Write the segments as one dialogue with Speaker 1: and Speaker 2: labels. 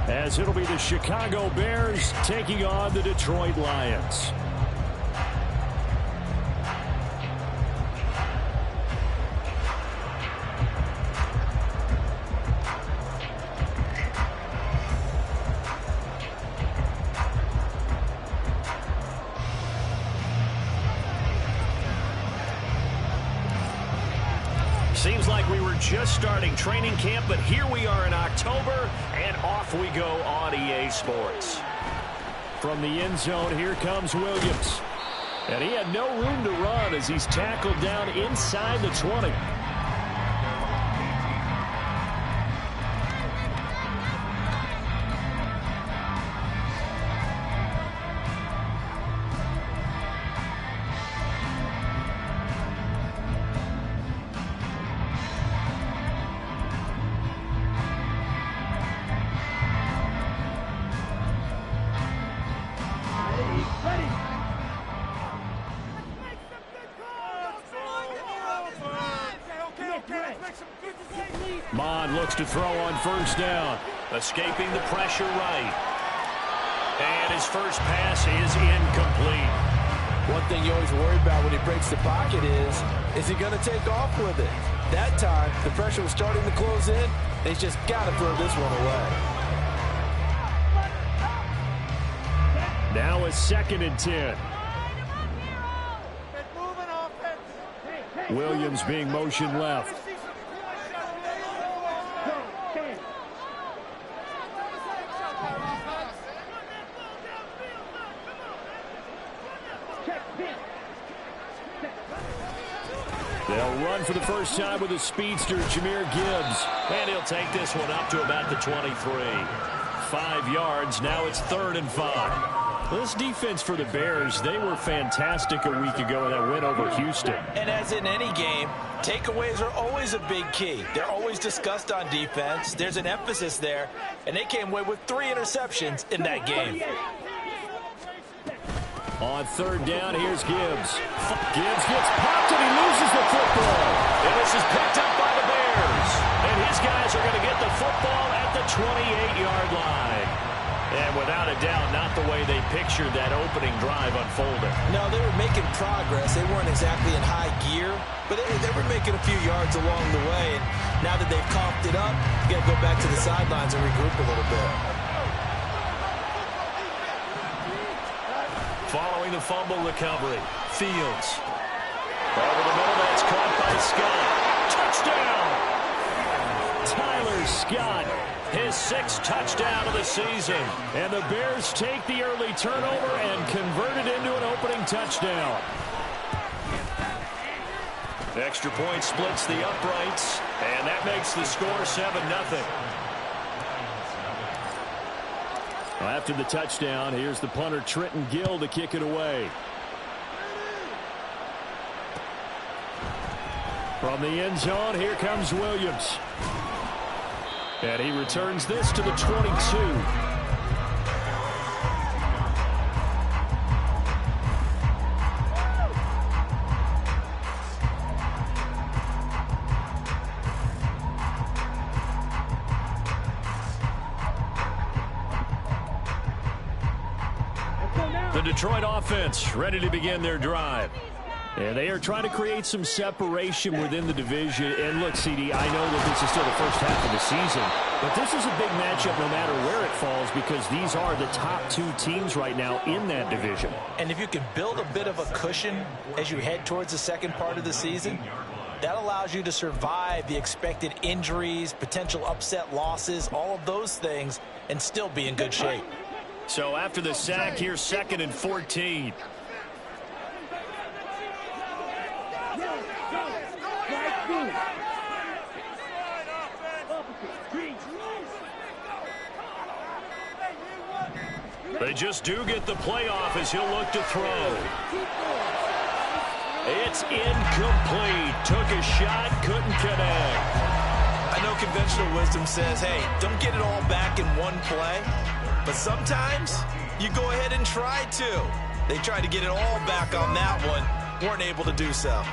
Speaker 1: as it'll be the Chicago Bears taking on the Detroit Lions.
Speaker 2: Seems like we were just starting training camp, but here we are in October, and off we go on EA Sports.
Speaker 1: From the end zone, here comes Williams. And he had no room to run as he's tackled down inside the 20. Mond looks to throw on first down.
Speaker 2: Escaping the pressure right. And his first pass is incomplete.
Speaker 3: One thing you always worry about when he breaks the pocket is he going to take off with it? That time, the pressure was starting to close in. They just got to throw this one away.
Speaker 1: Now a 2nd and 10. Williams being motioned left. They'll run for the first time with a speedster, Jahmyr Gibbs.
Speaker 2: And he'll take this one up to about the 23.
Speaker 1: 5 yards, now it's 3rd and 5. This defense for the Bears, they were fantastic a week ago in that win over Houston.
Speaker 3: And as in any game, takeaways are always a big key. They're always discussed on defense. There's an emphasis there, and they came away with 3 interceptions in that game.
Speaker 1: On 3rd down, here's Gibbs. Gibbs gets popped and he loses the football.
Speaker 2: And this is picked up by the Bears. And his guys are going to get the football at the 28-yard line. And without a doubt, not the way they pictured that opening drive unfolding.
Speaker 3: No, they were making progress. They weren't exactly in high gear, but they were making a few yards along the way. And now that they've comped it up, you got to go back to the sidelines and regroup a little bit.
Speaker 2: Following the fumble recovery, Fields. Over the middle, that's caught by Scott. Touchdown!
Speaker 1: Tyler Scott, his 6th touchdown of the season. And the Bears take the early turnover and convert it into an opening touchdown.
Speaker 2: Extra point splits the uprights, and that makes the score 7-0.
Speaker 1: After the touchdown, here's the punter Trenton Gill to kick it away. From the end zone, here comes Williams. And he returns this to the 22. The Detroit offense ready to begin their drive. And they are trying to create some separation within the division. And look, CD, I know that this is still the first half of the season, but this is a big matchup no matter where it falls because these are the top 2 teams right now in that division.
Speaker 3: And if you can build a bit of a cushion as you head towards the second part of the season, that allows you to survive the expected injuries, potential upset losses, all of those things, and still be in good shape.
Speaker 1: So after the sack, here's 2nd and 14. They just do get the playoff as he'll look to throw. It's incomplete. Took a shot, couldn't connect.
Speaker 3: I know conventional wisdom says, hey, don't get it all back in one play. But sometimes you go ahead and try to. They tried to get it all back on that one. Weren't able to do so.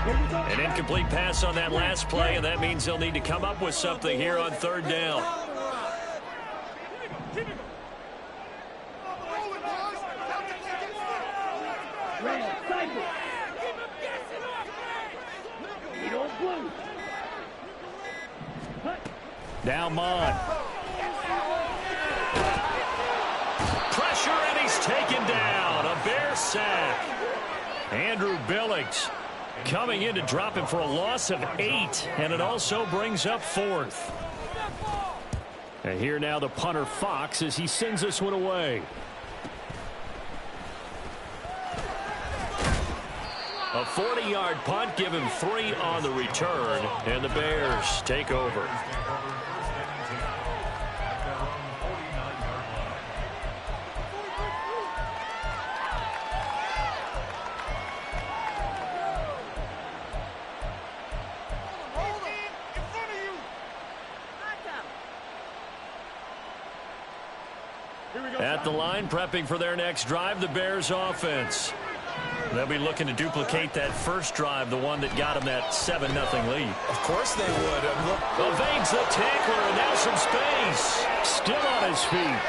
Speaker 1: An incomplete pass on that last play, and that means they'll need to come up with something here on third down. Now Mond. Pressure, and he's taken down. A Bear sack. Andrew Billings coming in to drop him for a loss of 8, and it also brings up 4th. And here now the punter Fox as he sends this one away. A 40-yard punt, give him 3 on the return, and the Bears take over. At the line, prepping for their next drive, the Bears offense. They'll be looking to duplicate that first drive, the one that got them that 7-0 lead.
Speaker 3: Of course they would.
Speaker 1: Evades the tackler, and now some space. Still on his feet.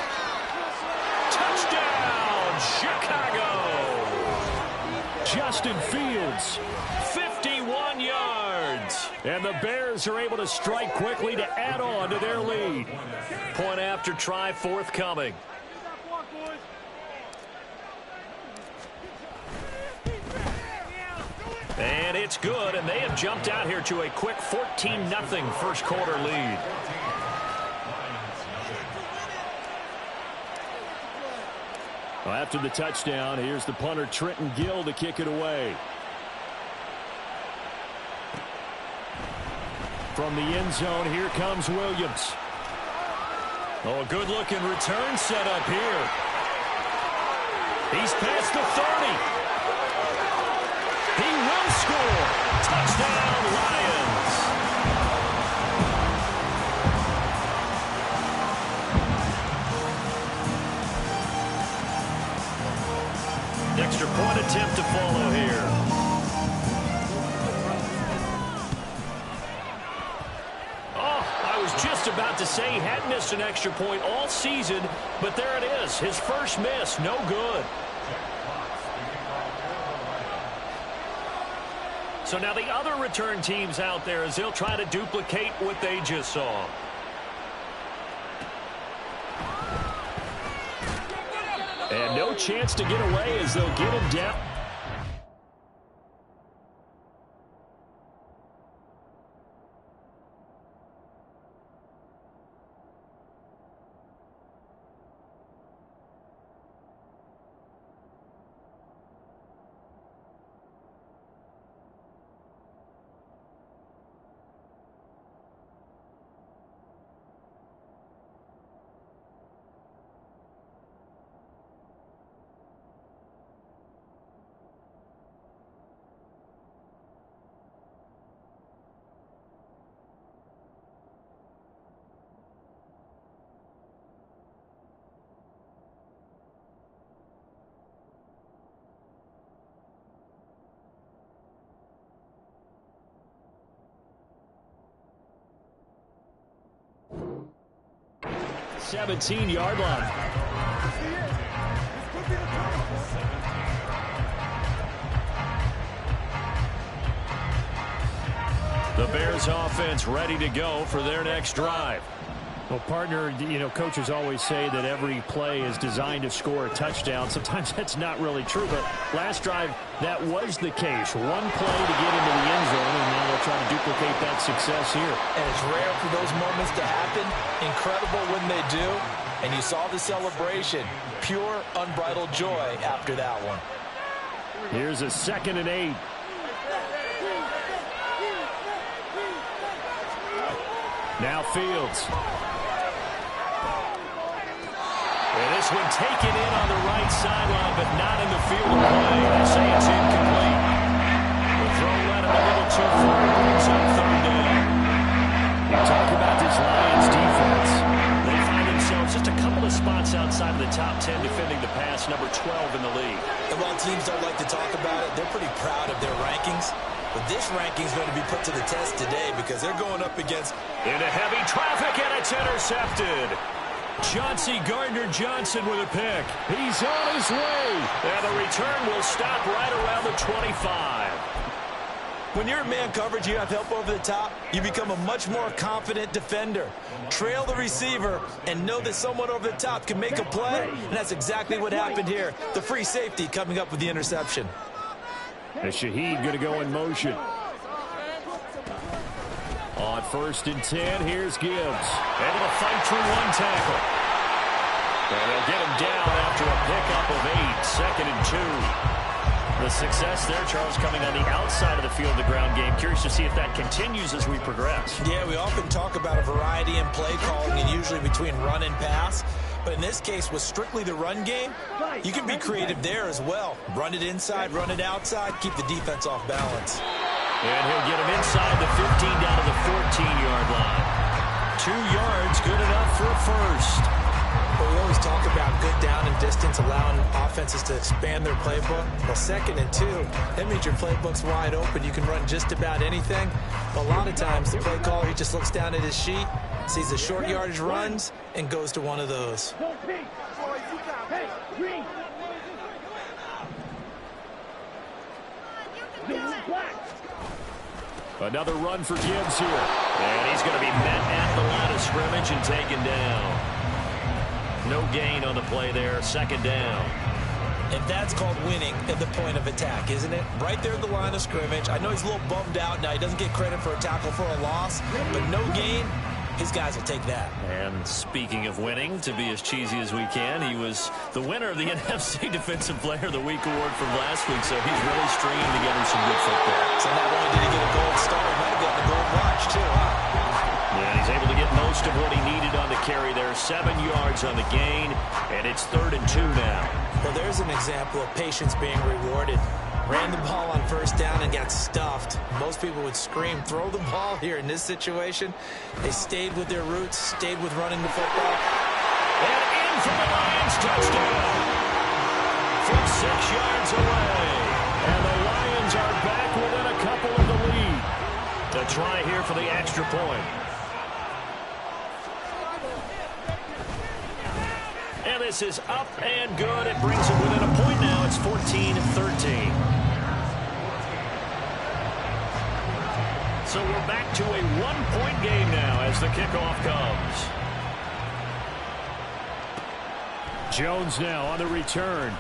Speaker 1: Touchdown, Chicago. Justin Fields, 51 yards. And the Bears are able to strike quickly to add on to their lead. Point after try forthcoming. And it's good, and they have jumped out here to a quick 14-0 first quarter lead. Well, after the touchdown, here's the punter Trenton Gill to kick it away. From the end zone, here comes Williams. Oh, a good-looking return set up here. He's past the 30. He will score. Touchdown, Lions. Extra point attempt to follow here. I was just about to say he hadn't missed an extra point all season, but there it is. His first miss, no good. So now the other return teams out there as they'll try to duplicate what they just saw. And no chance to get away as they'll get him down. Seventeen-yard line. The Bears offense ready to go for their next drive. Well, partner, coaches always say that every play is designed to score a touchdown. Sometimes that's not really true, but last drive, that was the case. One play to get into the end zone, and now they'll try to duplicate that success here. And
Speaker 3: it's rare for those moments to happen. Incredible when they do. And you saw the celebration. Pure, unbridled joy after that one.
Speaker 1: Here's a 2nd and 8. Now Fields. And this one taken in on the right sideline, but not in the field of play. They say it's incomplete. The throw led him a little too far. Brings up 3rd down. You talk about this Lions defense. They find themselves just a couple of spots outside of the top 10 defending the pass, number 12 in the league.
Speaker 3: And while teams don't like to talk about it, they're pretty proud of their rankings. But this ranking is going to be put to the test today because they're going up against...
Speaker 2: Into heavy traffic, and it's intercepted.
Speaker 1: Chauncey Gardner-Johnson with a pick. He's on his way.
Speaker 2: And the return will stop right around the 25.
Speaker 3: When you're in man coverage, you have help over the top, you become a much more confident defender. Trail the receiver and know that someone over the top can make a play, and that's exactly what happened here. The free safety coming up with the interception.
Speaker 1: And Shaheed going to go in motion. On 1st and 10, here's Gibbs.
Speaker 2: Able to fight through one tackle. And they'll get him down after a pickup of 8, 2nd and 2. The success there, Charles, coming on the outside of the field, the ground game. Curious to see if that continues as we progress.
Speaker 3: Yeah, we often talk about a variety in play calling and usually between run and pass. But in this case, with strictly the run game, you can be creative there as well. Run it inside, run it outside, keep the defense off balance.
Speaker 2: And he'll get him inside the 15 down to the 14-yard line. 2 yards, good enough for a first.
Speaker 3: Well, we always talk about good down and distance, allowing offenses to expand their playbook. Well, 2nd and 2, that means your playbook's wide open. You can run just about anything. But a lot of times, the play caller, he just looks down at his sheet, sees the short yardage runs, and goes to one of those.
Speaker 1: Another run for Gibbs here.
Speaker 2: And he's going to be met at the line of scrimmage and taken down. No gain on the play there, 2nd down.
Speaker 3: And that's called winning at the point of attack, isn't it? Right there at the line of scrimmage. I know he's a little bummed out now. He doesn't get credit for a tackle for a loss, but no gain. His guys will take that.
Speaker 2: And speaking of winning, to be as cheesy as we can, he was the winner of the NFC Defensive Player of the Week award from last week, so he's really stringing together some good football.
Speaker 3: So not only did he get a gold star, he might have gotten a gold watch, too, huh?
Speaker 2: Yeah, he's able to get most of what he needed on the carry there. 7 yards on the gain, and it's 3rd and 2 now.
Speaker 3: Well, there's an example of patience being rewarded. Ran the ball on 1st down and got stuffed. Most people would scream, throw the ball here. In this situation, they stayed with their roots, stayed with running the football.
Speaker 2: And in for the Lions, touchdown! From 6 yards away.
Speaker 1: And the Lions are back within a couple of the lead.
Speaker 2: The try here for the extra point. And this is up and good. It brings it within a point now. It's 14-13. So we're back to a 1-point game now as the kickoff comes.
Speaker 1: Jones now on the return.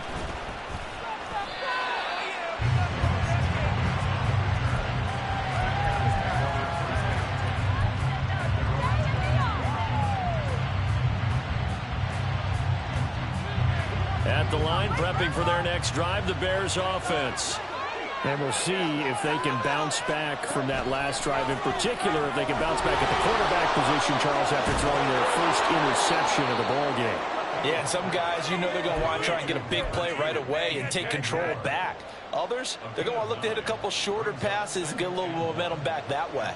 Speaker 2: At the line, prepping for their next drive, the Bears offense.
Speaker 1: And we'll see if they can bounce back from that last drive. In particular, if they can bounce back at the quarterback position, Charles, after throwing their first interception of the ball game.
Speaker 3: Yeah, and some guys, you know they're going to want to try and get a big play right away and take control back. Others, they're going to look to hit a couple shorter passes and get a little momentum back that way.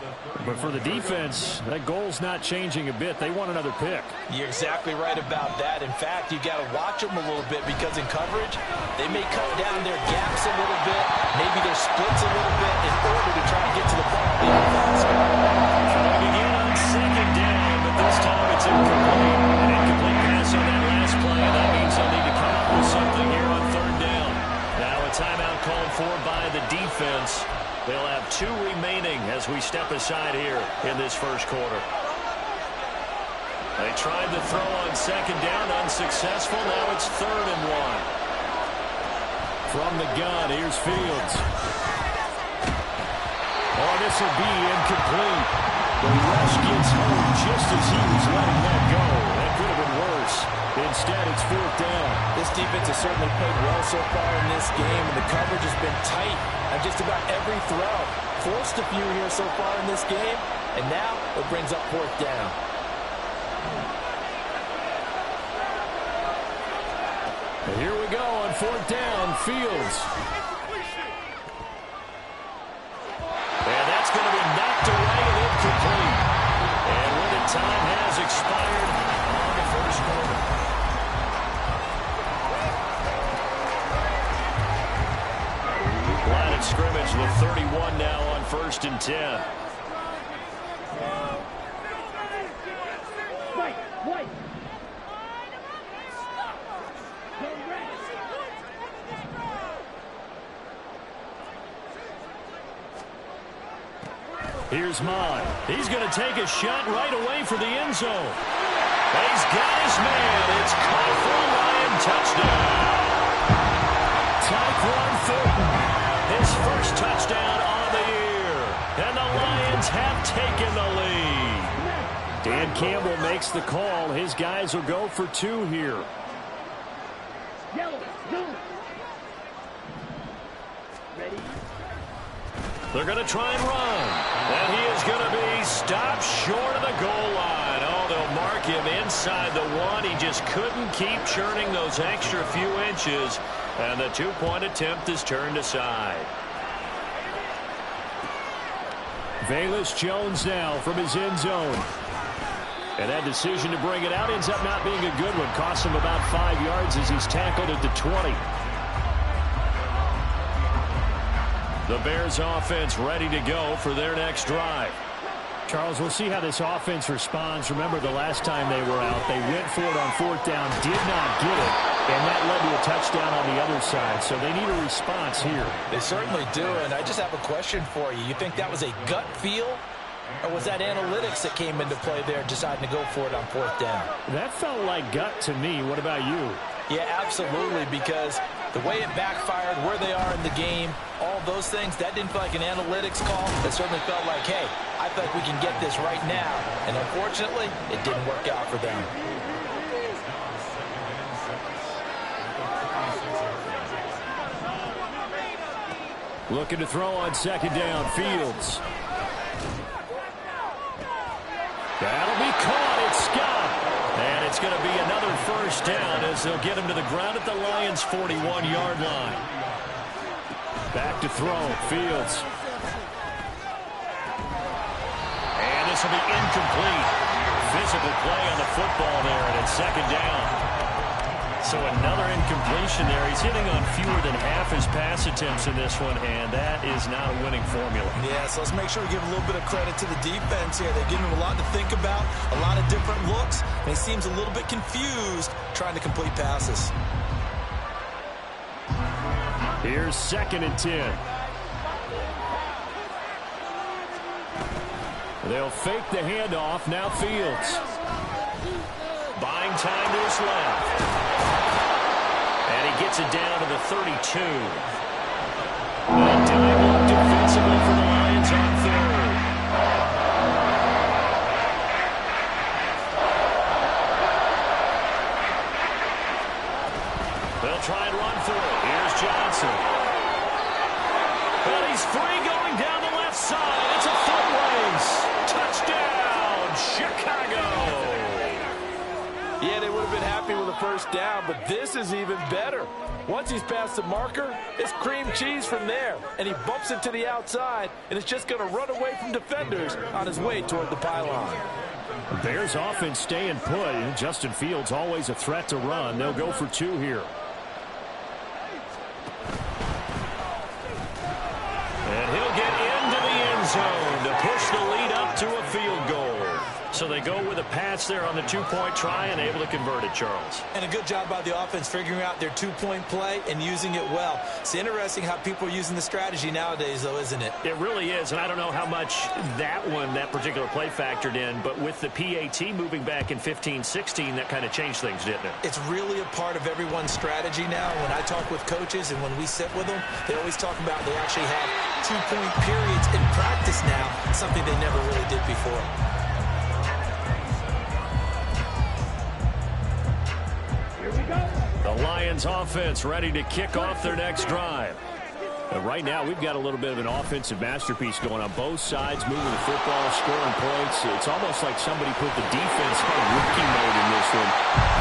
Speaker 1: But for the defense, that goal's not changing a bit. They want another pick.
Speaker 3: You're exactly right about that. In fact, you got to watch them a little bit because in coverage, they may cut down their gaps a little bit, maybe their splits a little bit in order to try and get to the ball a little faster.
Speaker 2: Trying again on 2nd down, but this time it's incomplete. An incomplete pass on that last play, and that means they'll need to come up with something here on 3rd down. Now a timeout called for by the defense. They'll have 2 remaining as we step aside here in this first quarter. They tried to throw on 2nd down, unsuccessful. Now it's 3rd and 1.
Speaker 1: From the gun, here's Fields. Oh, this will be incomplete. The rush gets home just as he was letting that go. That could have been worse. Instead, it's 4th down.
Speaker 3: This defense has certainly played well so far in this game, and the coverage has been tight on just about every throw. Forced a few here so far in this game, and now it brings up 4th down.
Speaker 1: And here we go on 4th down, Fields.
Speaker 2: And that's going to be knocked away and incomplete. And when the time has expired on the first quarter. Line of scrimmage with 31 now on 1st and 10.
Speaker 1: Here's Mond.
Speaker 2: He's going to take a shot right away for the end zone. He's got his man. It's caught for a Lion touchdown.
Speaker 1: Tyquan Thornton.
Speaker 2: His first touchdown on the year. And the Lions have taken the lead.
Speaker 1: Dan Campbell makes the call. His guys will go for 2 here.
Speaker 2: They're going to try and run. And he is going to be stopped short of the goal line. Oh, they'll mark him inside the 1. He just couldn't keep churning those extra few inches. And the 2-point attempt is turned aside.
Speaker 1: Velus Jones now from his end zone. And that decision to bring it out ends up not being a good one. Costs him about 5 yards as he's tackled at the 20.
Speaker 2: The Bears offense ready to go for their next drive.
Speaker 1: Charles, we'll see how this offense responds. Remember the last time they were out, they went for it on 4th down, did not get it, and that led to a touchdown on the other side. So they need a response here.
Speaker 3: They certainly do, and I just have a question for you. You think that was a gut feel, or was that analytics that came into play there deciding to go for it on 4th down?
Speaker 1: That felt like gut to me. What about you?
Speaker 3: Yeah, absolutely, because the way it backfired, where they are in the game, all those things, that didn't feel like an analytics call. It certainly felt like, hey, I feel like we can get this right now. And unfortunately, it didn't work out for them.
Speaker 1: Looking to throw on 2nd down, Fields. That'll be caught. It's Scott.
Speaker 2: And it's going to be another 1st down as they'll get him to the ground at the Lions' 41-yard line.
Speaker 1: Back to throw, Fields.
Speaker 2: And this will be incomplete. Physical play on the football there, and it's 2nd down. So another incompletion there. He's hitting on fewer than half his pass attempts in this one, and that is not a winning formula.
Speaker 3: Yeah, so let's make sure we give a little bit of credit to the defense here. They're giving him a lot to think about, a lot of different looks, and he seems a little bit confused trying to complete passes.
Speaker 1: Here's 2nd and 10. They'll fake the handoff. Now Fields.
Speaker 2: Buying time to his left. And he gets it down to the 32. And dive up defensively for the Lions on 3rd. They'll try and run for it. Here's Johnson. And he's free going down the left side. It's a foot race. Touchdown, Chicago.
Speaker 4: Yeah, they would have been happy with a 1st down, but this is even better. Once he's past the marker, it's cream cheese from there, and he bumps it to the outside, and it's just going to run away from defenders on his way toward the pylon.
Speaker 1: Bears offense staying put. Justin Fields always a threat to run. They'll go for 2 here.
Speaker 2: And he'll get into the end zone to push the lead up to a field goal. So they go with a pass there on the 2-point try and able to convert it, Charles.
Speaker 3: And a good job by the offense figuring out their 2-point play and using it well. It's interesting how people are using the strategy nowadays, though, isn't it?
Speaker 2: It really is, and I don't know how much that particular play factored in, but with the PAT moving back in 15-16, that kind of changed things, didn't it?
Speaker 3: It's really a part of everyone's strategy now. When I talk with coaches and when we sit with them, they always talk about they actually have 2-point periods in practice now, something they never really did before.
Speaker 2: The Lions offense ready to kick off their next drive.
Speaker 1: Right now, we've got a little bit of an offensive masterpiece going on both sides, moving the football, scoring points. It's almost like somebody put the defense on rookie mode in this one.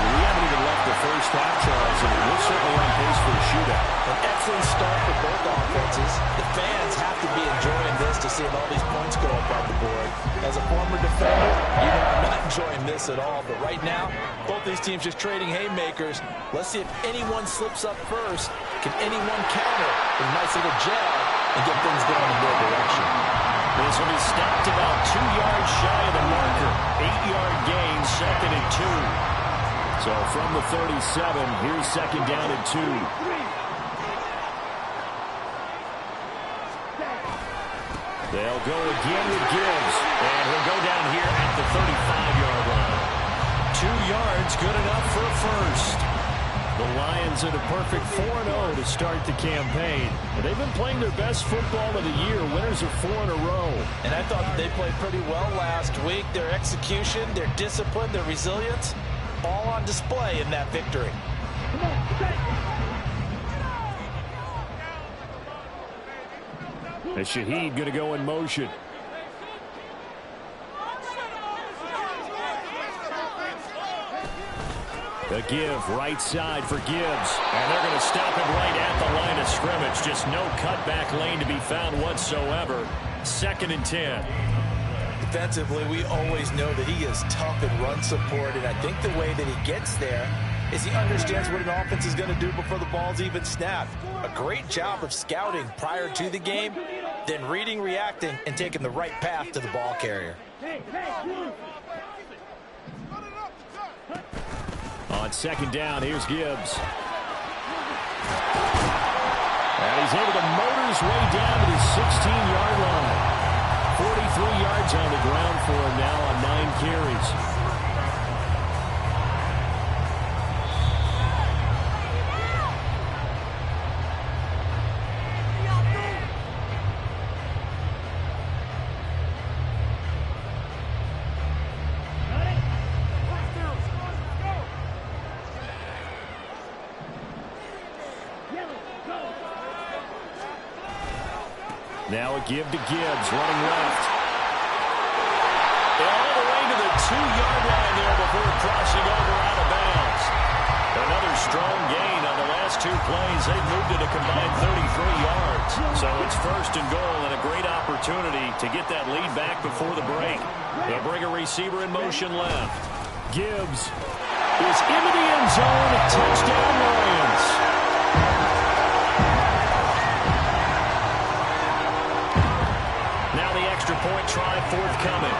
Speaker 1: We haven't even left the first half, Charles, and we're certainly on pace for a shootout.
Speaker 3: An excellent start for both offenses. The fans have to be enjoying this to see all these points go up on the board. As a former defender, you know I'm not enjoying this at all. But right now, both these teams just trading haymakers. Let's see if anyone slips up first. Can anyone counter with a nice little jab and get things going in their direction.
Speaker 1: This will be stopped about 2 yards shy of the marker. 8-yard gain, 2nd and 2. So from the 37, here's 2nd down and 2. They'll go again with Gibbs, and he'll go down here at the 35-yard line. 2 yards, good enough for a first. The Lions at a perfect 4-0 to start the campaign. And they've been playing their best football of the year. Winners of 4 in a row.
Speaker 3: And I thought that they played pretty well last week. Their execution, their discipline, their resilience, all on display in that victory.
Speaker 1: And Shaheed going to go in motion. The give, right side for Gibbs. And they're going to stop him right at the line of scrimmage. Just no cutback lane to be found whatsoever. 2nd and 10.
Speaker 3: Defensively, we always know that he is tough in run support, and I think the way that he gets there is he understands what an offense is going to do before the ball's even snapped. A great job of scouting prior to the game, then reading, reacting, and taking the right path to the ball carrier.
Speaker 1: On 2nd down, here's Gibbs. And he's able to motor his way down to the 16-yard line. 43 yards on the ground for him now on 9 carries. Now a give to Gibbs, running left. And all the way to the 2-yard line there before crossing over out of bounds. Another strong gain on the last 2 plays. They've moved it a combined 33 yards. So it's 1st and goal and a great opportunity to get that lead back before the break. They'll bring a receiver in motion left. Gibbs is into the end zone. Touchdown, Lions. Extra point try forthcoming.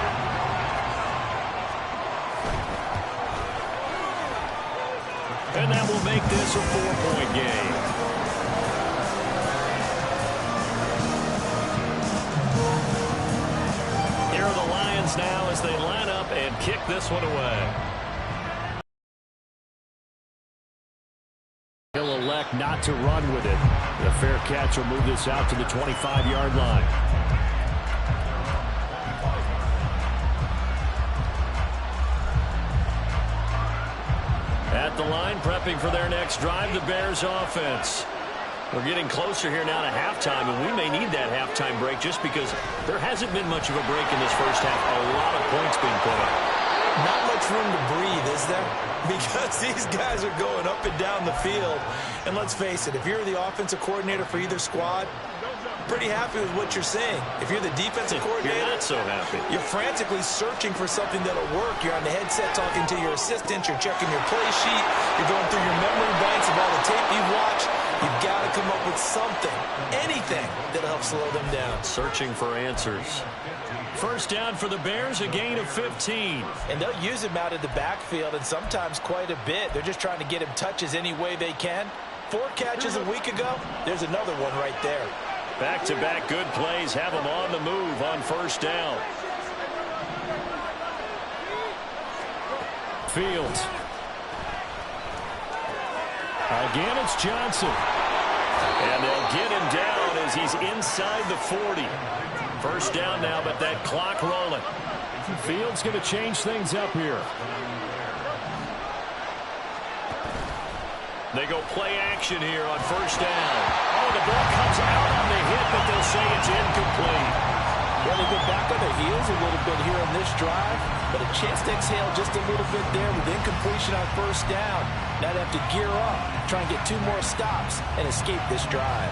Speaker 1: And that will make this a 4-point game. Here are the Lions now as they line up and kick this one away. He'll elect not to run with it. The fair catch will move this out to the 25-yard line. At the line, prepping for their next drive, the Bears offense. We're getting closer here now to halftime, and we may need that halftime break just because there hasn't been much of a break in this first half. A lot of points being put up.
Speaker 3: Not much room to breathe, is there? Because these guys are going up and down the field. And let's face it, if you're the offensive coordinator for either squad, pretty happy with what you're saying. If you're the defensive coordinator,
Speaker 1: you're not so happy.
Speaker 3: You're frantically searching for something that'll work. You're on the headset talking to your assistant. You're checking your play sheet. You're going through your memory banks of all the tape you've watched. You've got to come up with something, anything that'll help slow them down.
Speaker 1: Searching for answers. 1st down for the Bears, a gain of 15.
Speaker 3: And they'll use him out of the backfield, and sometimes quite a bit. They're just trying to get him touches any way they can. 4 catches a week ago. There's another one right there.
Speaker 1: Back-to-back good plays have them on the move on 1st down. Fields. Again, it's Johnson. And they'll get him down as he's inside the 40. 1st down now, but that clock rolling. Fields going to change things up here. They go play action here on 1st down. Oh, the ball comes out on the hit, but they'll say it's incomplete.
Speaker 3: Well, they get back on their heels a little bit here on this drive, but a chance to exhale just a little bit there with incompletion on 1st down. Now they have to gear up, try and get 2 more stops, and escape this drive.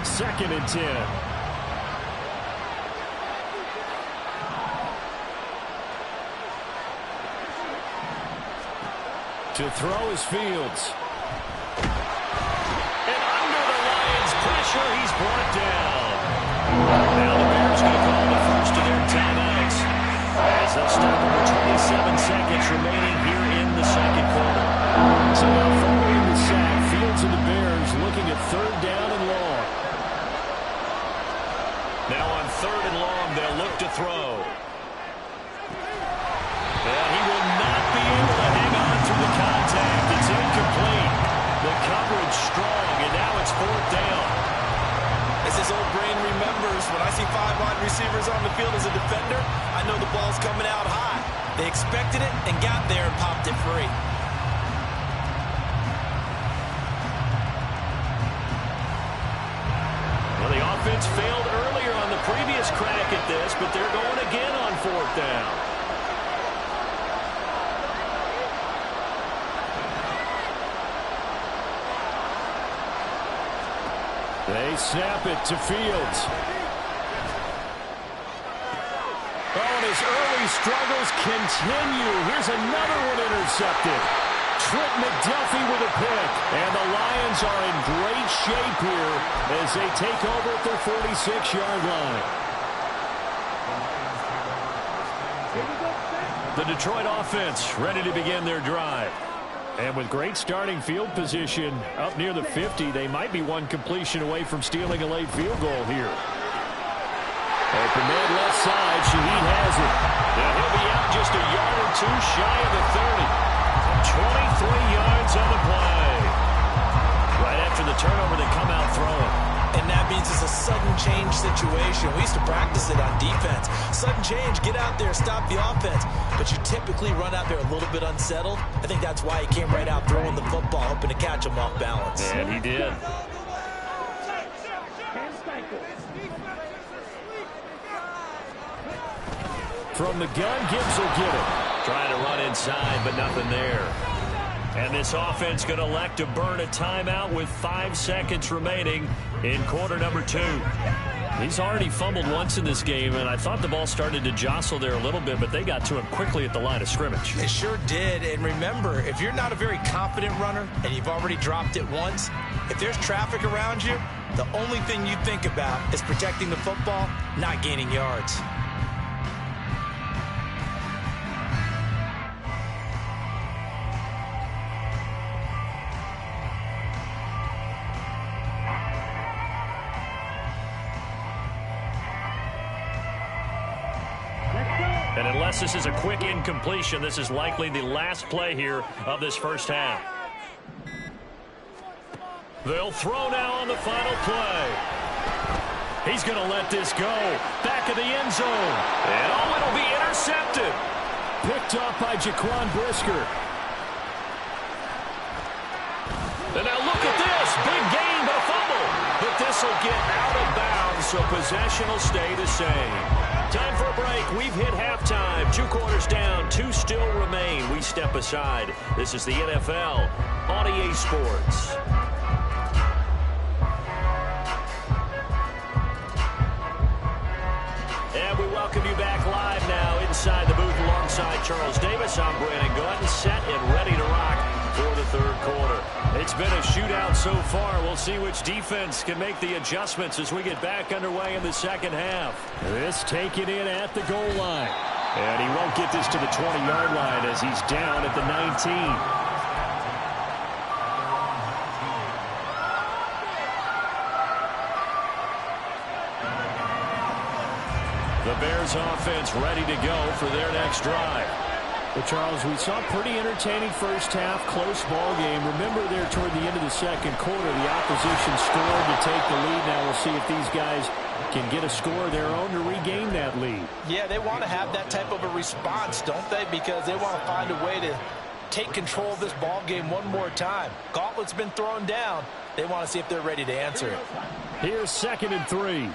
Speaker 1: Second and 10. To throw is Fields.
Speaker 2: Now the Bears going to call the first of their timeouts as they'll stop with 27 seconds remaining here in the second quarter.
Speaker 1: So now following the sack, Fields and the Bears looking at third down and long.
Speaker 2: Now on third and long, they'll look to throw. And he will not be able to hang on through the contact. It's incomplete. The coverage strong, and now it's fourth down.
Speaker 3: As his old brain remembers, when I see 5 wide receivers on the field as a defender, I know the ball's coming out high. They expected it and got there and popped it free.
Speaker 2: Well, the offense failed earlier on the previous crack at this, but they're going again on fourth down.
Speaker 1: They snap it to Fields. Oh, and his early struggles continue. Here's another one intercepted. Trent McDuffie with a pick. And the Lions are in great shape here as they take over at their 46-yard line.
Speaker 2: The Detroit offense ready to begin their drive.
Speaker 1: And with great starting field position up near the 50, they might be one completion away from stealing a late field goal here. Open man left side. Shaheed has it.
Speaker 2: Now he'll be out just a yard or two shy of the 30. 23 yards on the play. Right after the turnover, they come out throwing.
Speaker 3: And that means it's a sudden change situation. We used to practice it on defense. Sudden change, get out there, stop the offense. But you typically run out there a little bit unsettled. I think that's why he came right out throwing the football, hoping to catch him off balance.
Speaker 2: And he did.
Speaker 1: From the gun, Gibbs will get it.
Speaker 2: Trying to run inside, but nothing there. And this offense going to elect to burn a timeout with 5 seconds remaining in quarter number 2. He's already fumbled once in this game, and I thought the ball started to jostle there a little bit, but they got to him quickly at the line of scrimmage.
Speaker 3: It sure did. And remember, if you're not a very confident runner and you've already dropped it once, if there's traffic around you, the only thing you think about is protecting the football, not gaining yards.
Speaker 2: And unless this is a quick incompletion, this is likely the last play here of this first half. They'll throw now on the final play. He's going to let this go. Back of the end zone. And oh, it'll be intercepted.
Speaker 1: Picked up by Jaquan Brisker.
Speaker 2: And now look at this. Big gain, but a fumble. But this will get out of bounds, so possession will stay the same. Time for a break. We've hit halftime. 2 quarters down. 2 still remain. We step aside. This is the NFL on EA Sports. And we welcome you back live now inside the booth alongside Charles Davis. I'm Brandon Gaudin, set and ready to rock for the third quarter. It's been a shootout so far. We'll see which defense can make the adjustments as we get back underway in the second half.
Speaker 1: This taken in at the goal line. And he won't get this to the 20-yard line as he's down at the 19.
Speaker 2: The Bears offense ready to go for their next drive.
Speaker 1: Well, Charles, we saw a pretty entertaining first half, close ball game. Remember there toward the end of the second quarter, the opposition scored to take the lead. Now we'll see if these guys can get a score of their own to regain that lead.
Speaker 3: Yeah, they want to have that type of a response, don't they? Because they want to find a way to take control of this ball game one more time. Gauntlet's been thrown down. They want to see if they're ready to answer it.
Speaker 1: Here's 2nd and 3.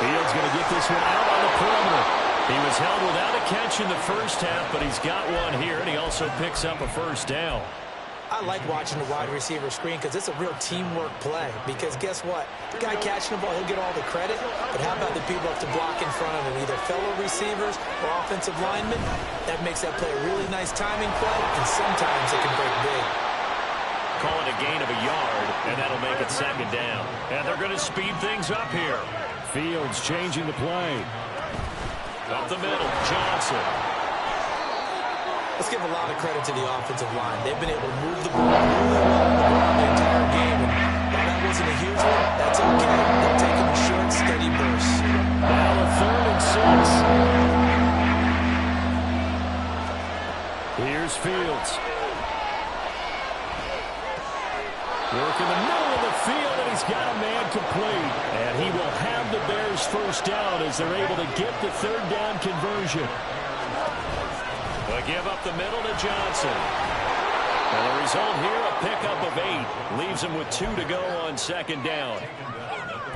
Speaker 2: Fields going to get this one out on the perimeter. He was held without a catch in the first half, but he's got one here, and he also picks up a first down.
Speaker 3: I like watching the wide receiver screen because it's a real teamwork play. Because guess what? The guy catching the ball, he'll get all the credit. But how about the people up to block in front of him, either fellow receivers or offensive linemen? That makes that play a really nice timing play, and sometimes it can break big.
Speaker 1: call it a gain of a yard, and that'll make it second down. And they're going to speed things up here. Fields changing the play. Up the middle, Johnson.
Speaker 3: Let's give a lot of credit to the offensive line. They've been able to move the ball really well on the ground the entire game. And while that wasn't a huge one, that's okay. They're taking a short, steady burst.
Speaker 1: Now a 3rd and 6. Here's Fields. Work in the middle of the field, and he's got a man complete. And he will have the Bears first down as they're able to get the 3rd down conversion. They give up the middle to Johnson. And the result here, a pickup of 8. Leaves him with 2 to go on 2nd down.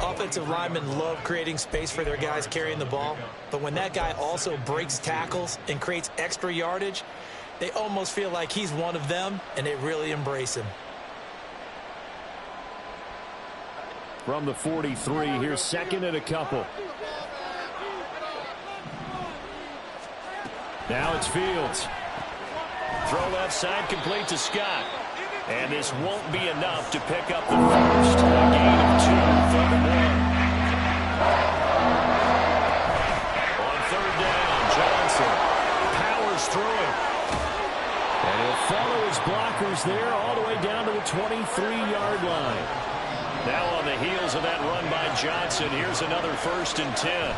Speaker 3: Offensive linemen love creating space for their guys carrying the ball. But when that guy also breaks tackles and creates extra yardage, they almost feel like he's one of them, and they really embrace him.
Speaker 1: From the 43, here's 2nd and a couple. Now it's Fields. Throw left side, complete to Scott. And this won't be enough to pick up the first. A gain of 2, 3rd and 1. On 3rd down, Johnson powers through it. And he'll follow his blockers there all the way down to the 23-yard line. Now on the heels of that run by Johnson, here's another 1st and 10.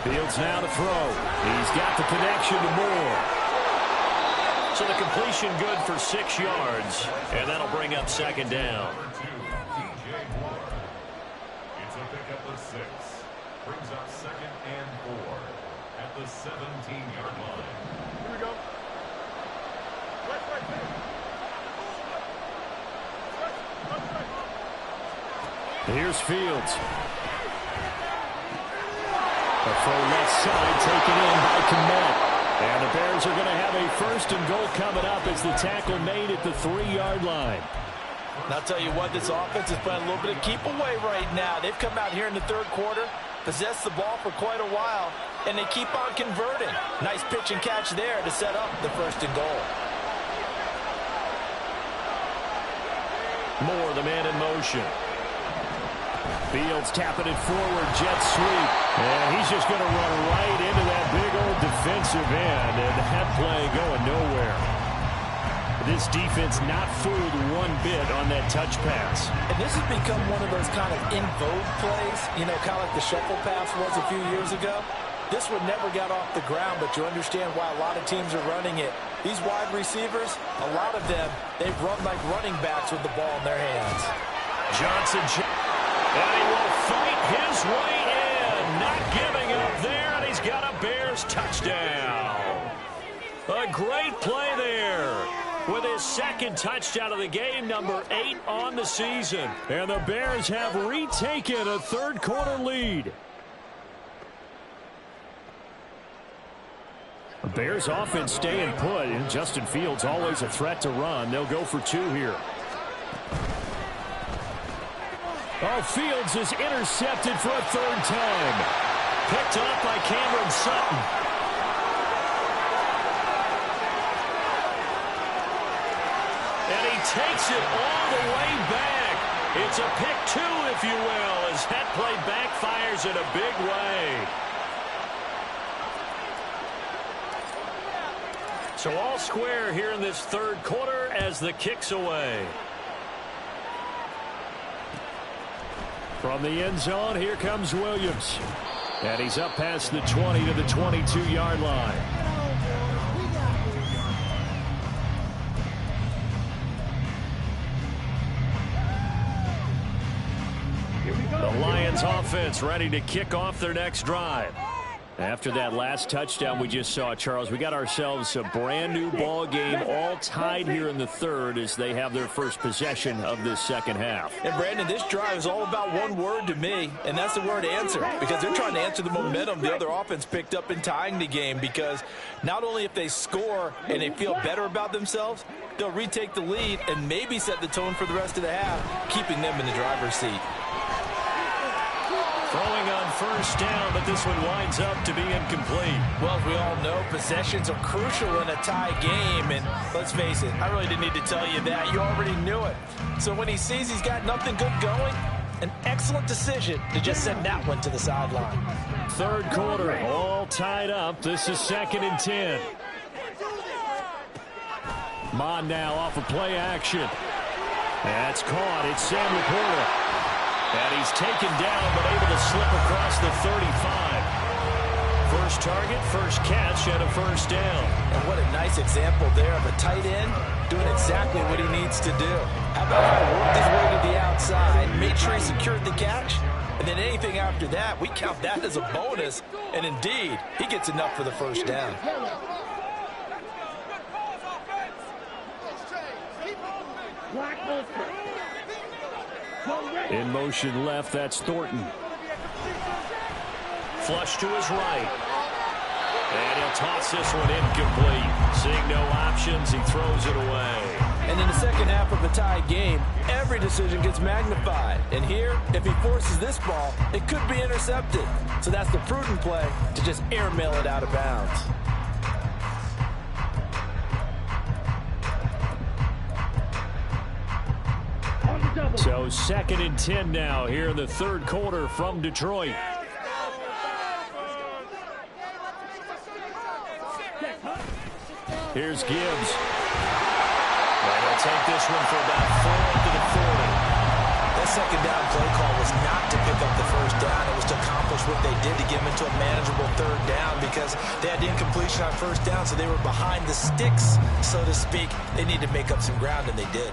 Speaker 1: Fields now to throw. He's got the connection to Moore. So the completion good for 6 yards, and that'll bring up 2nd down.
Speaker 5: It's a pickup of 6. Brings up 2nd and 4 at the 17-yard line. Here we go.
Speaker 1: Here's Fields. A throw left side taken in by Kmet. And the Bears are going to have a 1st and goal coming up as the tackle made at the 3-yard line.
Speaker 3: And I'll tell you what, this offense is playing a little bit of keep away right now. They've come out here in the 3rd quarter, possessed the ball for quite a while, and they keep on converting. Nice pitch and catch there to set up the 1st and goal.
Speaker 1: Moore, the man in motion. Fields tapping it forward, jet sweep. And he's just going to run right into that big old defensive end. And that play going nowhere. This defense not fooled one bit on that touch pass.
Speaker 3: And this has become one of those kind of in vogue plays, you know, kind of like the shuffle pass was a few years ago. This one never got off the ground, but you understand why a lot of teams are running it. These wide receivers, a lot of them, they've run like running backs with the ball in their hands.
Speaker 1: Johnson, and he will fight his way in, not giving up there, and he's got a Bears touchdown. A great play there with his 2nd touchdown of the game, number 8 on the season. And the Bears have retaken a 3rd quarter lead. The Bears offense staying put, and Justin Fields always a threat to run. They'll go for 2 here. Oh, Fields is intercepted for a 3rd time. Picked off by Cameron Sutton. And he takes it all the way back. It's a pick 2, if you will, as that play backfires in a big way. So all square here in this 3rd quarter as the kick's away. From the end zone, here comes Williams. And he's up past the 20 to the 22-yard line. The Lions offense ready to kick off their next drive. After that last touchdown we just saw, Charles, we got ourselves a brand new ball game, all tied here in the 3rd as they have their first possession of this 2nd half.
Speaker 3: And Brandon, this drive is all about one word to me, and that's the word answer, because they're trying to answer the momentum the other offense picked up in tying the game, because not only if they score and they feel better about themselves, they'll retake the lead and maybe set the tone for the rest of the half, keeping them in the driver's seat.
Speaker 1: Throwing
Speaker 2: going on first down, but this one winds up to be incomplete.
Speaker 3: Well, as we all know, possessions are crucial in a tie game, and let's face it, I really didn't need to tell you that. You already knew it. So when he sees he's got nothing good going, an excellent decision to just send that one to the sideline.
Speaker 1: Third quarter, all tied up. This is 2nd and 10. Mond now off of play action. That's caught. It's Sam Laporta. And he's taken down, but able to slip across the 35. First target, first catch, and a first down.
Speaker 3: And what a nice example there of a tight end doing exactly what he needs to do. How about how he worked his way to the outside, made sure he secured the catch, and then anything after that, we count that as a bonus. And indeed, he gets enough for the first down.
Speaker 1: In motion left, that's Thornton.
Speaker 2: Flush to his right. And he'll toss this one incomplete. Seeing no options, he throws it away.
Speaker 3: And in the second half of a tie game, every decision gets magnified. And here, if he forces this ball, it could be intercepted. So that's the prudent play to just airmail it out of bounds.
Speaker 1: So 2nd and 10 now here in the third quarter from Detroit. Here's Gibbs.
Speaker 2: And he'll take this one for about 4 to the 40.
Speaker 3: That second down play call was not to pick up the first down. It was to accomplish what they did to get him into a manageable third down because they had the incompletion on first down, so they were behind the sticks, so to speak. They needed to make up some ground, and they did.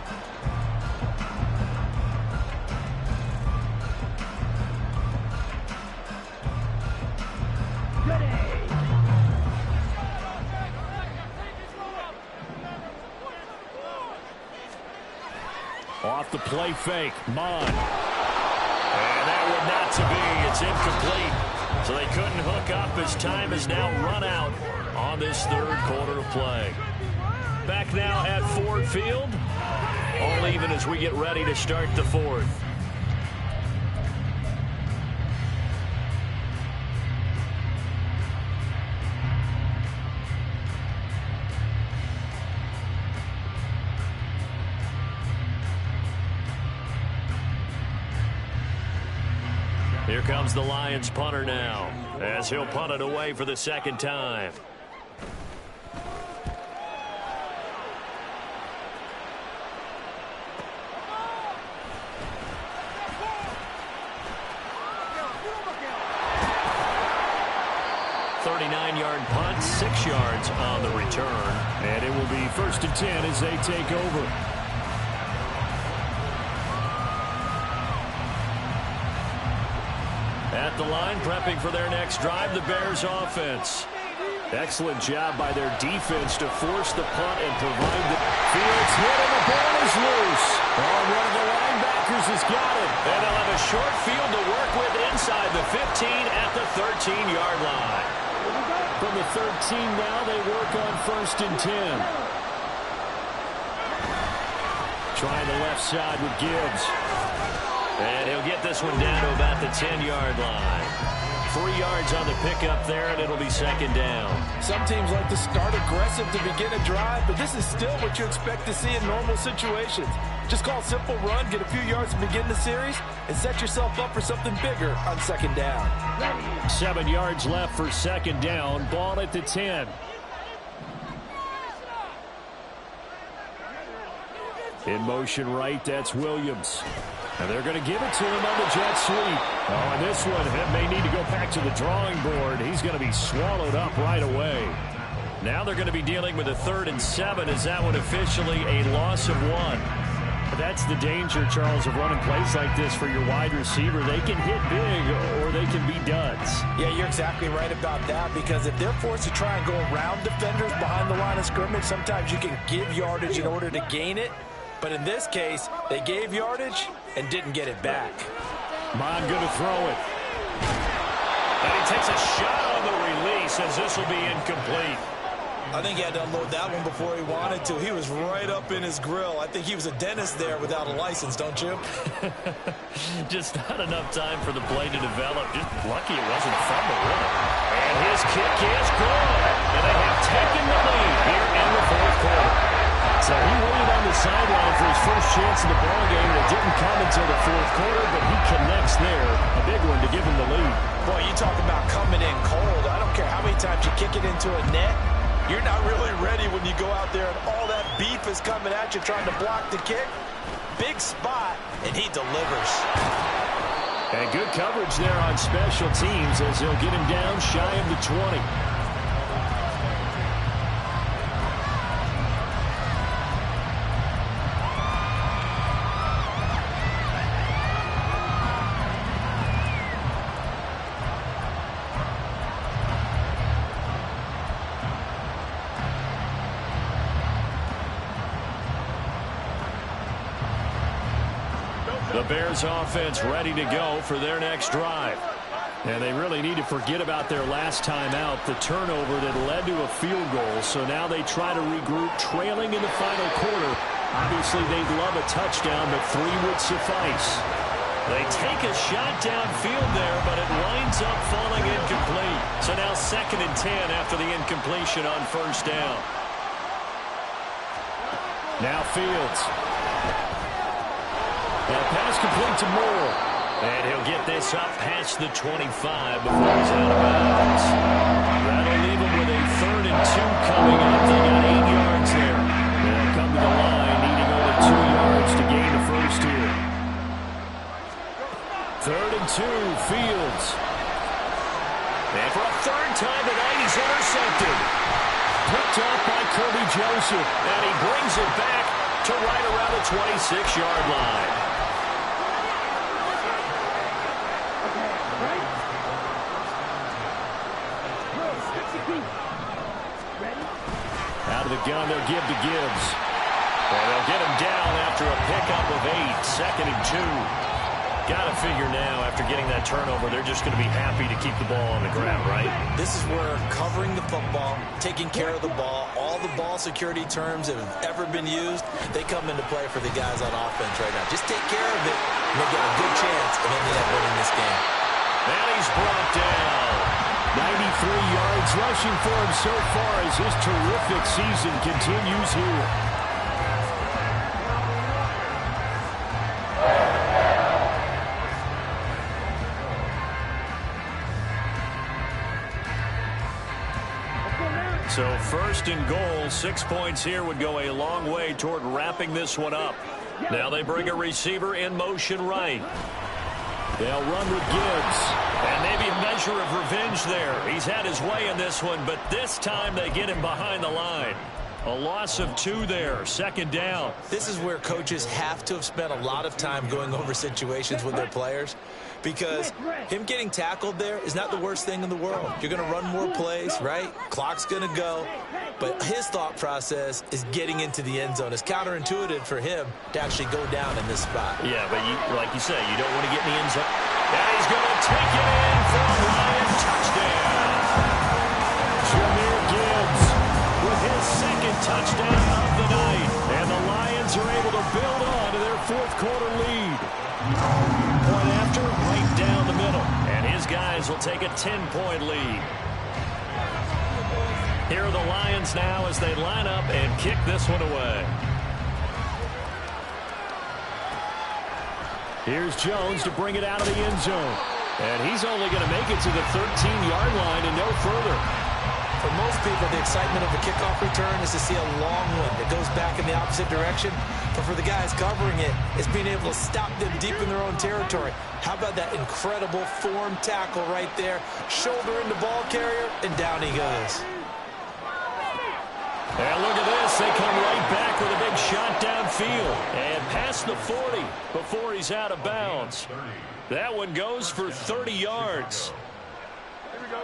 Speaker 1: Off the play fake, Mond.
Speaker 2: And that would not to be. It's incomplete. So they couldn't hook up as time has now run out on this third quarter of play. Back now at Ford Field. All even as we get ready to start the fourth. Here comes the Lions punter now, as he'll punt it away for the second time. .39-yard punt, 6 yards on the return.
Speaker 1: And it will be 1st and 10 as they take over.
Speaker 2: At the line, prepping for their next drive, the Bears offense.
Speaker 1: Excellent job by their defense to force the punt and provide the Fields hit and the ball is loose. Oh, one of the linebackers has got it.
Speaker 2: And they'll have a short field to work with inside the 15 at the 13-yard line.
Speaker 1: From the 13 now, they work on 1st and 10. Trying the left side with Gibbs.
Speaker 2: And he'll get this one down to about the 10-yard line. 3 yards on the pickup there, and it'll be second down.
Speaker 3: Some teams like to start aggressive to begin a drive, but this is still what you expect to see in normal situations. Just call a simple run, get a few yards to begin the series, and set yourself up for something bigger on second down.
Speaker 1: 7 yards left for second down. Ball at the 10. In motion right, that's Williams. And they're going to give it to him on the jet sweep. Oh, and this one may need to go back to the drawing board. He's going to be swallowed up right away.
Speaker 2: Now they're going to be dealing with a 3rd and 7. Is that one officially a loss of 1?
Speaker 1: That's the danger, Charles, of running plays like this for your wide receiver. They can hit big or they can be duds.
Speaker 3: Yeah, you're exactly right about that, because if they're forced to try and go around defenders behind the line of scrimmage, sometimes you can give yardage in order to gain it. But in this case, they gave yardage and didn't get it back.
Speaker 1: Mond going to throw it.
Speaker 2: And he takes a shot on the release as this will be incomplete.
Speaker 3: I think he had to unload that one before he wanted to. He was right up in his grill. I think he was a dentist there without a license, don't you?
Speaker 2: Just not enough time for the play to develop. Just lucky it wasn't a fumble, really. And his kick is good. And they have taken the lead here in the fourth quarter. So he waited on the sideline for his first chance in the ballgame. It didn't come until the fourth quarter, but he connects there. A big one to give him the lead.
Speaker 3: Boy, you talk about coming in cold. I don't care how many times you kick it into a net. You're not really ready when you go out there and all that beef is coming at you trying to block the kick. Big spot, and he delivers.
Speaker 1: And good coverage there on special teams as they'll get him down shy of the 20.
Speaker 2: The Bears offense ready to go for their next drive.
Speaker 1: And they really need to forget about their last time out, the turnover that led to a field goal. So now they try to regroup, trailing in the final quarter. Obviously, they'd love a touchdown, but 3 would suffice.
Speaker 2: They take a shot downfield there, but it winds up falling incomplete. So now 2nd and 10 after the incompletion on first down.
Speaker 1: Now Fields. Now pass complete to Moore.
Speaker 2: And he'll get this up past the 25 before he's out of bounds.
Speaker 1: That'll leave him with a 3rd and 2 coming up. They got 8 yards there. They'll come to the line, needing only 2 yards to gain the first here. 3rd and 2, Fields.
Speaker 2: And for a 3rd time tonight, he's intercepted.
Speaker 1: Picked up by Kirby Joseph.
Speaker 2: And he brings it back to right around the 26-yard line.
Speaker 1: Out of the gun, they'll give to Gibbs.
Speaker 2: And they'll get him down after a pickup of 8, 2nd and 2. Got to figure now, after getting that turnover, they're just going to be happy to keep the ball on the ground, right?
Speaker 3: This is where covering the football, taking care of the ball, all the ball security terms that have ever been used, they come into play for the guys on offense right now. Just take care of it, and they get a good chance of ending up winning this game.
Speaker 2: And he's brought down.
Speaker 1: 93 yards rushing for him so far as his terrific season continues here.
Speaker 2: So 1st and goal, 6 points here would go a long way toward wrapping this one up. Now they bring a receiver in motion right.
Speaker 1: They'll run with Gibbs.
Speaker 2: And maybe a measure of revenge there. He's had his way in this one, but this time they get him behind the line. A loss of 2 there, 2nd down.
Speaker 3: This is where coaches have to have spent a lot of time going over situations with their players, because him getting tackled there is not the worst thing in the world. You're going to run more plays, right? Clock's going to go. But his thought process is getting into the end zone. It's counterintuitive for him to actually go down in this spot.
Speaker 2: Yeah, but like you say, you don't want to get in the end zone. And he's going to take it in for a Lion touchdown.
Speaker 1: Jahmyr Gibbs
Speaker 2: with his 2nd touchdown of the night.
Speaker 1: And the Lions are able to build on to their 4th quarter lead.
Speaker 2: Point after, right down the middle. And his guys will take a 10-point lead. Here are the Lions now as they line up and kick this one away.
Speaker 1: Here's Jones to bring it out of the end zone. And he's only going to make it to the 13-yard line and no further.
Speaker 3: For most people, the excitement of a kickoff return is to see a long one that goes back in the opposite direction. But for the guys covering it, it's being able to stop them deep in their own territory. How about that incredible form tackle right there? Shoulder in the ball carrier, and down he goes.
Speaker 2: And look at this. They come right back with a big shot downfield. And past the 40 before he's out of bounds. That one goes for 30 yards.
Speaker 5: Here we go.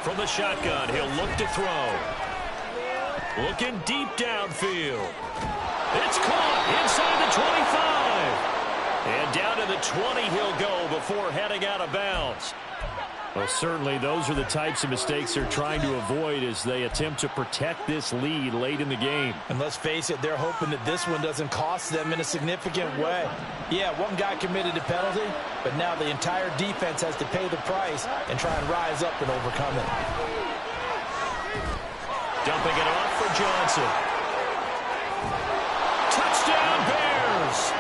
Speaker 2: From the shotgun, he'll look to throw. Looking deep downfield. It's caught inside the 25. And down to the 20 he'll go before heading out of bounds.
Speaker 1: Well, certainly those are the types of mistakes they're trying to avoid as they attempt to protect this lead late in the game.
Speaker 3: And let's face it, they're hoping that this one doesn't cost them in a significant way. Yeah, one guy committed a penalty, but now the entire defense has to pay the price and try and rise up and overcome it.
Speaker 2: Dumping it off for Johnson. Touchdown, Bears!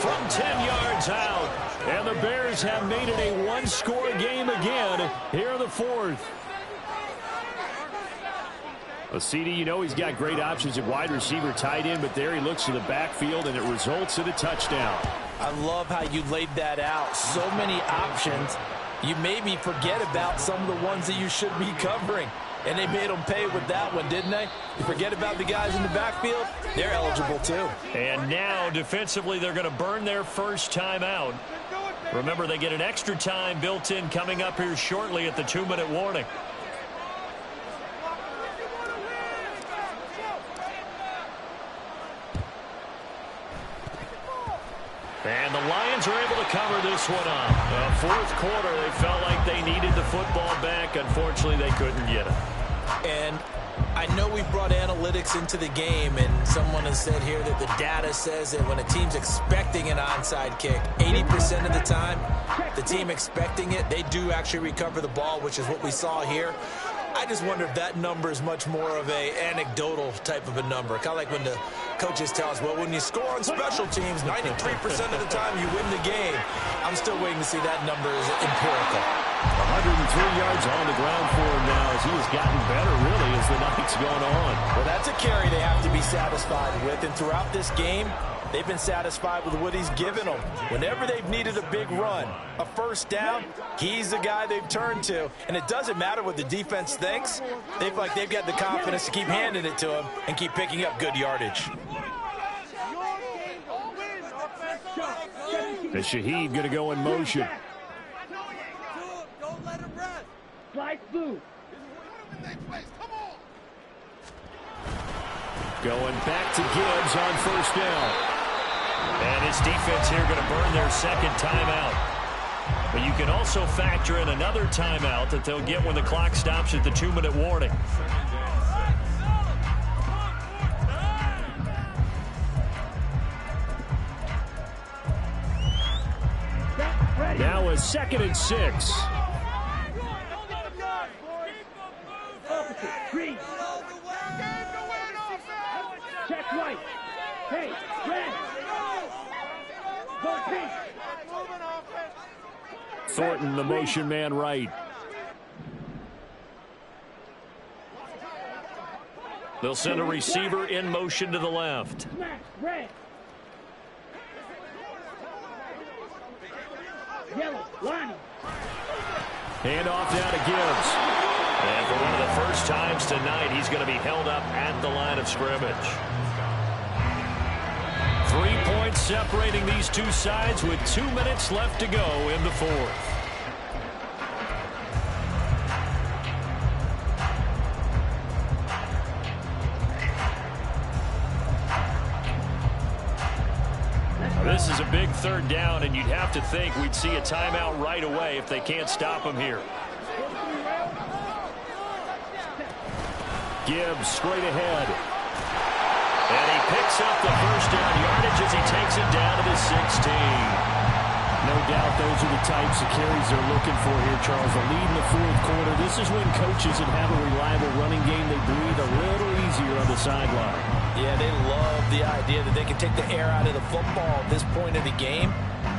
Speaker 2: From 10 yards out.
Speaker 1: And the Bears have made it a one-score game again here in the fourth. Well, CD, you know he's got great options at wide receiver, tight end, but there he looks to the backfield, and it results in a touchdown.
Speaker 3: I love how you laid that out. So many options. You maybe forget about some of the ones that you should be covering. And they made them pay with that one, didn't they? You forget about the guys in the backfield, they're eligible too.
Speaker 2: And now, defensively, they're going to burn their first time out. Remember, they get an extra time built in coming up here shortly at the 2-minute warning. And the Lions are able to cover this one up. Fourth quarter, they felt like they needed the football back. Unfortunately, they couldn't get it.
Speaker 3: And I know we brought analytics into the game, and someone has said here that the data says that when a team's expecting an onside kick, 80% of the time, the team expecting it, they do actually recover the ball, which is what we saw here. I just wonder if that number is much more of a anecdotal type of a number. Kind of like when the coaches tell us, well, when you score on special teams, 93% of the time you win the game. I'm still waiting to see that number is empirical.
Speaker 1: 103 yards on the ground for him now as he has gotten better, really, as the night's gone on.
Speaker 3: Well, that's a carry they have to be satisfied with, and throughout this game, they've been satisfied with what he's given them. Whenever they've needed a big run, a first down, he's the guy they've turned to. And it doesn't matter what the defense thinks. They've got the confidence to keep handing it to him and keep picking up good yardage.
Speaker 1: And Shaheed going to go in motion.
Speaker 6: Don't let him rest. Slide through.
Speaker 1: Going back to Gibbs on first down.
Speaker 2: And his defense here going to burn their second timeout. But you can also factor in another timeout that they'll get when the clock stops at the 2-minute warning.
Speaker 1: Now a 2nd and 6.
Speaker 6: Check right. Hey, red. Go pink.
Speaker 1: Thornton, the motion man right.
Speaker 2: They'll send a receiver in motion to the left.
Speaker 6: Red. Yellow, line.
Speaker 1: Hand off down to Gibbs.
Speaker 2: And for one of the first times tonight, he's going to be held up at the line of scrimmage. 3 points separating these two sides with 2 minutes left to go in the fourth. This is a big third down, and you'd have to think we'd see a timeout right away if they can't stop him here.
Speaker 1: Gibbs straight ahead.
Speaker 2: And he picks up the first down yardage as he takes it down to the 16.
Speaker 1: No doubt those are the types of carries they're looking for here, Charles. The lead in the fourth quarter. This is when coaches that have a reliable running game, they breathe a little easier on the sideline.
Speaker 3: Yeah, they love the idea that they can take the air out of the football at this point of the game.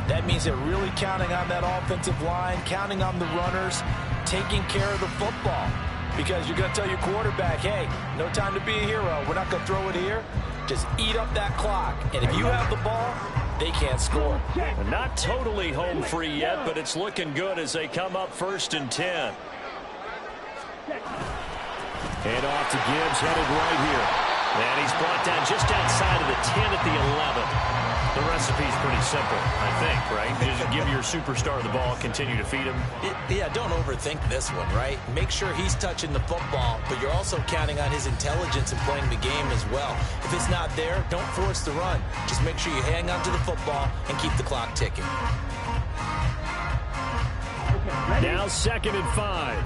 Speaker 3: That means they're really counting on that offensive line, counting on the runners, taking care of the football. Because you're going to tell your quarterback, hey, no time to be a hero. We're not going to throw it here. Just eat up that clock. And if you have the ball, they can't score.
Speaker 2: Not totally home free yet, but it's looking good as they come up 1st and 10.
Speaker 1: Hand off to Gibbs, headed right here. And he's brought down just outside of the 10 at the 11. The recipe's pretty simple, I think, right? Just give your superstar the ball, continue to feed him.
Speaker 3: Yeah, don't overthink this one, right? Make sure he's touching the football, but you're also counting on his intelligence in playing the game as well. If it's not there, don't force the run. Just make sure you hang on to the football and keep the clock ticking.
Speaker 1: Now 2nd and 5.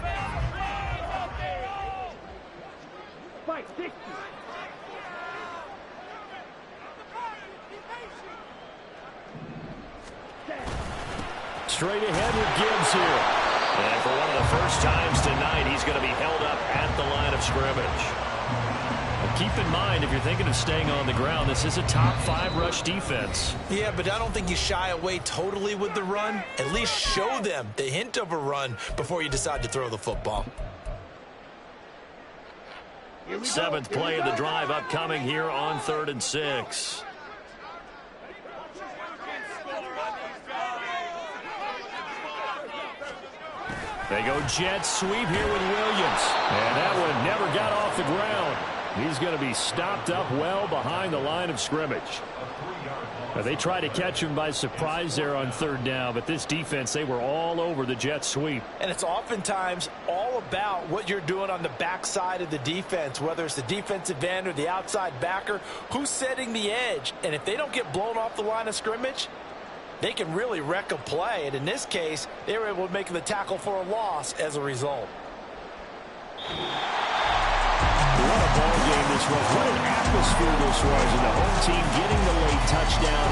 Speaker 6: Fight 60.
Speaker 1: Straight ahead with Gibbs here. And for one of the first times tonight, he's going to be held up at the line of scrimmage. But keep in mind, if you're thinking of staying on the ground, this is a top 5 rush defense.
Speaker 3: Yeah, but I don't think you shy away totally with the run. At least show them the hint of a run before you decide to throw the football.
Speaker 1: 7th play of the drive upcoming here on 3rd and 6. They go jet sweep here with Williams. And that one never got off the ground. He's going to be stopped up well behind the line of scrimmage. They try to catch him by surprise there on 3rd down, but this defense, they were all over the jet sweep.
Speaker 3: And it's oftentimes all about what you're doing on the backside of the defense, whether it's the defensive end or the outside backer, who's setting the edge. And if they don't get blown off the line of scrimmage, they can really wreck a play. And in this case, they were able to make the tackle for a loss as a result.
Speaker 1: What a ball game this was. What an atmosphere this was. And the home team getting the late touchdown,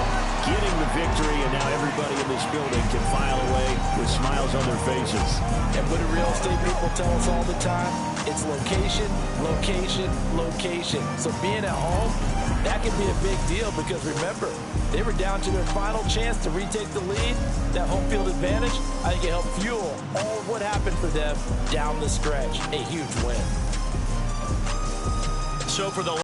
Speaker 1: getting the victory, and now everybody in this building can file away with smiles on their faces.
Speaker 3: And what do real estate people tell us all the time? It's location, location, location. So being at home, that can be a big deal because remember, they were down to their final chance to retake the lead. That home field advantage, I think it helped fuel all of what happened for them down the stretch. A huge win.
Speaker 1: So for the